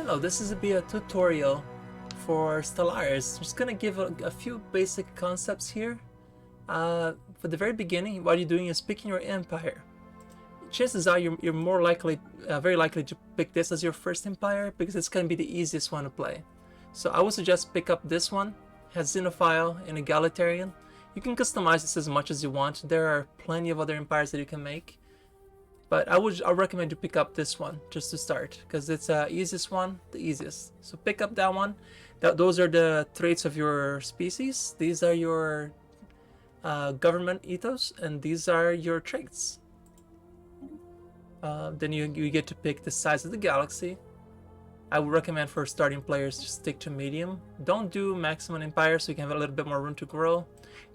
Hello, this is be a tutorial for Stellaris. I'm just gonna give a few basic concepts here. For the very beginning, what you're doing is picking your empire. Chances are you're more likely, very likely to pick this as your first empire because it's gonna be the easiest one to play. So I would suggest pick up this one. It has Xenophile and Egalitarian. You can customize this as much as you want. There are plenty of other empires that you can make. But I recommend you pick up this one just to start because it's the easiest one, the easiest. So pick up that one. Those are the traits of your species. These are your government ethos, and these are your traits. Then you get to pick the size of the galaxy. I would recommend for starting players to stick to medium. Don't do maximum empire so you can have a little bit more room to grow.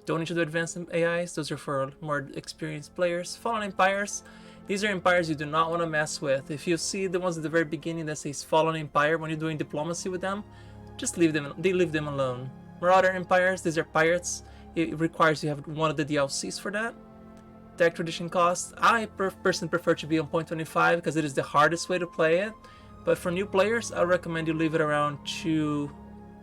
Don't need to do advanced AIs. Those are for more experienced players. Fallen empires. These are empires you do not want to mess with. If you see the ones at the very beginning that says Fallen Empire, when you're doing diplomacy with them, just leave them alone. Marauder Empires, these are pirates. It requires you have one of the DLCs for that. Tech tradition cost, I personally prefer to be on 0.25 because it is the hardest way to play it. But for new players, I recommend you leave it around 2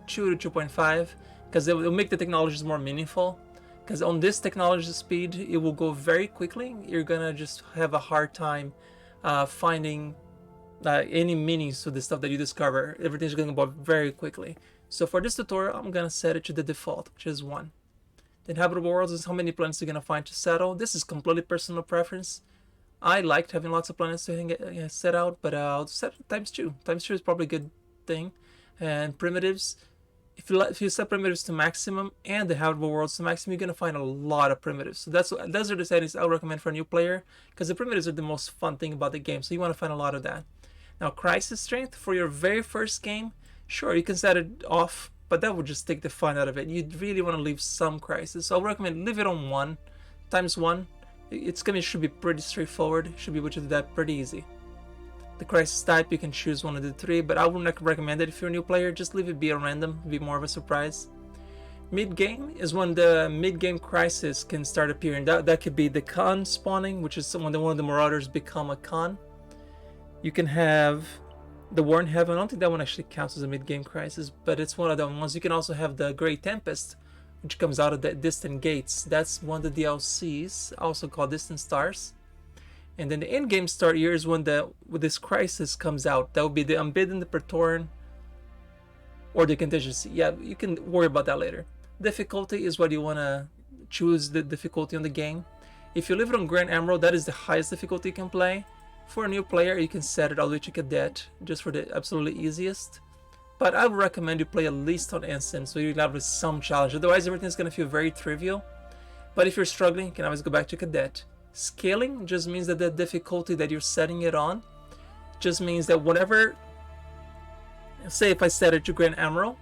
to 2.5 because it will make the technologies more meaningful. Because on this technology speed, it will go very quickly. You're gonna just have a hard time finding any meanings to the stuff that you discover. Everything's gonna go very quickly. So for this tutorial, I'm gonna set it to the default, which is 1. The Inhabitable World is how many planets you're gonna find to settle. This is completely personal preference. I liked having lots of planets to set out, but I'll set it times 2. Times 2 is probably a good thing. And primitives. If you set primitives to maximum and the habitable worlds to maximum, you're going to find a lot of primitives. So those are the settings I would recommend for a new player because the primitives are the most fun thing about the game. So you want to find a lot of that. Now, crisis strength for your very first game, sure, you can set it off, but that would just take the fun out of it. You'd really want to leave some crisis. So I would recommend leave it on 1 times 1. Should be pretty straightforward. Should be able to do that pretty easy. The crisis type, you can choose one of the 3, but I wouldn't recommend it if you're a new player. Just leave it be a random, be more of a surprise. Mid-game is when the mid-game crisis can start appearing. That could be the Khan spawning, which is when one of the Marauders become a Khan. You can have the War in Heaven. I don't think that one actually counts as a mid-game crisis, but it's one of the ones. You can also have the Great Tempest, which comes out of the Distant Gates. That's one of the DLCs, also called Distant Stars. And then the end-game start here is when this crisis comes out. That would be the Unbidden, the Praetorian, or the Contingency. Yeah, you can worry about that later. Difficulty is what you want to choose the difficulty on the game. If you leave it on Grand Emerald, that is the highest difficulty you can play. For a new player, you can set it all the way to Cadet, just for the absolutely easiest. But I would recommend you play at least on Instant, so you have some challenge. Otherwise, everything's going to feel very trivial. But if you're struggling, you can always go back to Cadet. Scaling just means that the difficulty that you're setting it on just means that whatever, say if I set it to Grand Emerald,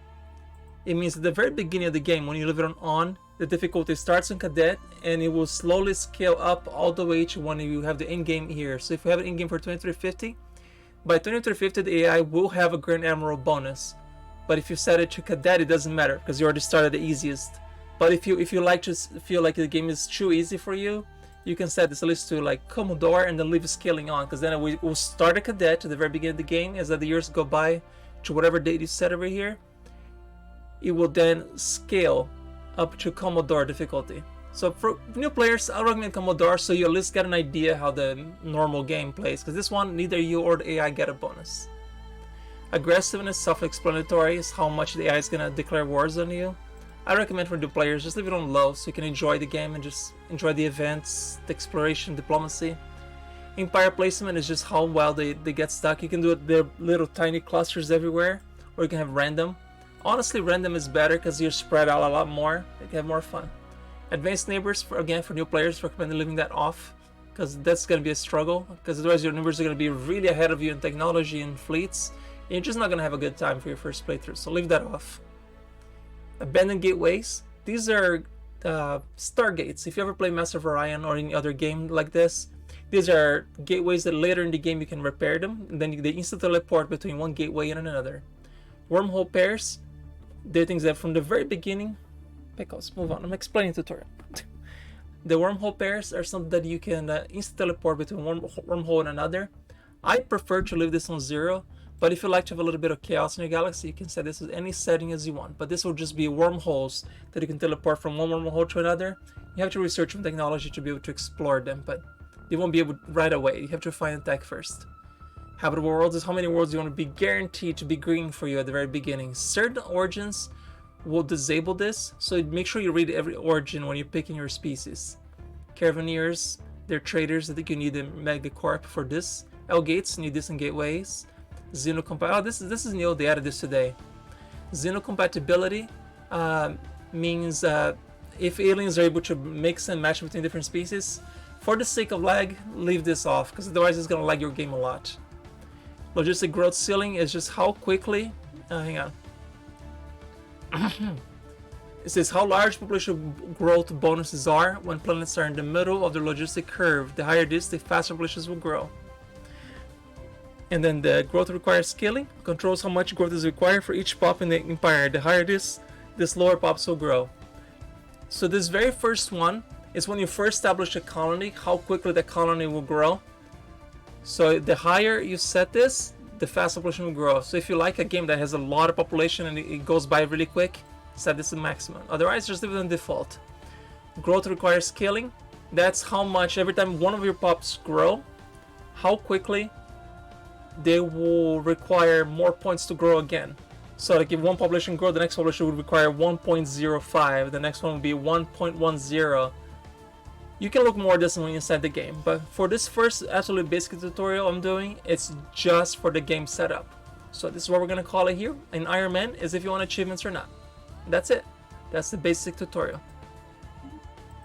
it means at the very beginning of the game when you leave it on, the difficulty starts on Cadet and it will slowly scale up all the way to when you have the end game here. So if you have an end game for 2350, by 2350 the AI will have a Grand Emerald bonus. But if you set it to Cadet, it doesn't matter because you already started the easiest. But if you like to feel like the game is too easy for you, you can set this list to like Commodore and then leave scaling on, because then we will start a Cadet at the very beginning of the game. As the years go by to whatever date you set over here, it will then scale up to Commodore difficulty. So for new players, I recommend Commodore so you at least get an idea how the normal game plays, because this one neither you or the AI get a bonus. Aggressiveness, self-explanatory, is how much the AI is gonna declare wars on you. I recommend for new players, just leave it on low so you can enjoy the game and just enjoy the events, the exploration, diplomacy. Empire placement is just how well they get stuck. You can do it, they're little tiny clusters everywhere, or you can have random. Honestly, random is better because you're spread out a lot more. You can have more fun. Advanced neighbors, for new players, recommend leaving that off because that's going to be a struggle, because otherwise your neighbors are going to be really ahead of you in technology and fleets. And you're just not going to have a good time for your first playthrough, so leave that off. Abandoned gateways, these are stargates. If you ever play Master of Orion or any other game like this, these are gateways that later in the game you can repair them, and then they instantly teleport between one gateway and another. Wormhole Pairs, they're things that from the very beginning, pickles, move on, I'm explaining the tutorial. The Wormhole Pairs are something that you can instantly teleport between one wormhole and another. I prefer to leave this on 0, But if you like to have a little bit of chaos in your galaxy, you can set this as any setting as you want. But this will just be wormholes that you can teleport from one wormhole to another. You have to research some technology to be able to explore them, but you won't be able right away. You have to find the tech first. Habitable worlds is how many worlds you want to be guaranteed to be green for you at the very beginning. Certain origins will disable this, so make sure you read every origin when you're picking your species. Caravaneers, they're traders. I think you need a megacorp for this. L-gates, need this in gateways. Zeno Compatibility. Oh, this is new. They added this today. Zeno Compatibility means if aliens are able to mix and match between different species, for the sake of lag, leave this off, because otherwise it's going to lag your game a lot. Logistic growth ceiling is just how quickly. Hang on. It says how large population growth bonuses are when planets are in the middle of the logistic curve. The higher this, the faster populations will grow. And then the growth requires scaling, controls how much growth is required for each pop in the empire. The higher this lower pops will grow. So this very first one is when you first establish a colony, how quickly the colony will grow. So the higher you set this, the faster population will grow. So if you like a game that has a lot of population and it goes by really quick, set this to maximum. Otherwise, just leave it on default. Growth requires scaling. That's how much every time one of your pops grow, how quickly they will require more points to grow again. So like if one population grows, the next population would require 1.05, the next one would be 1.10. You can look more at this when you set the game, but for this first absolutely basic tutorial I'm doing, it's just for the game setup. So this is what we're going to call it here in Iron Man, is if you want achievements or not. That's it. That's the basic tutorial.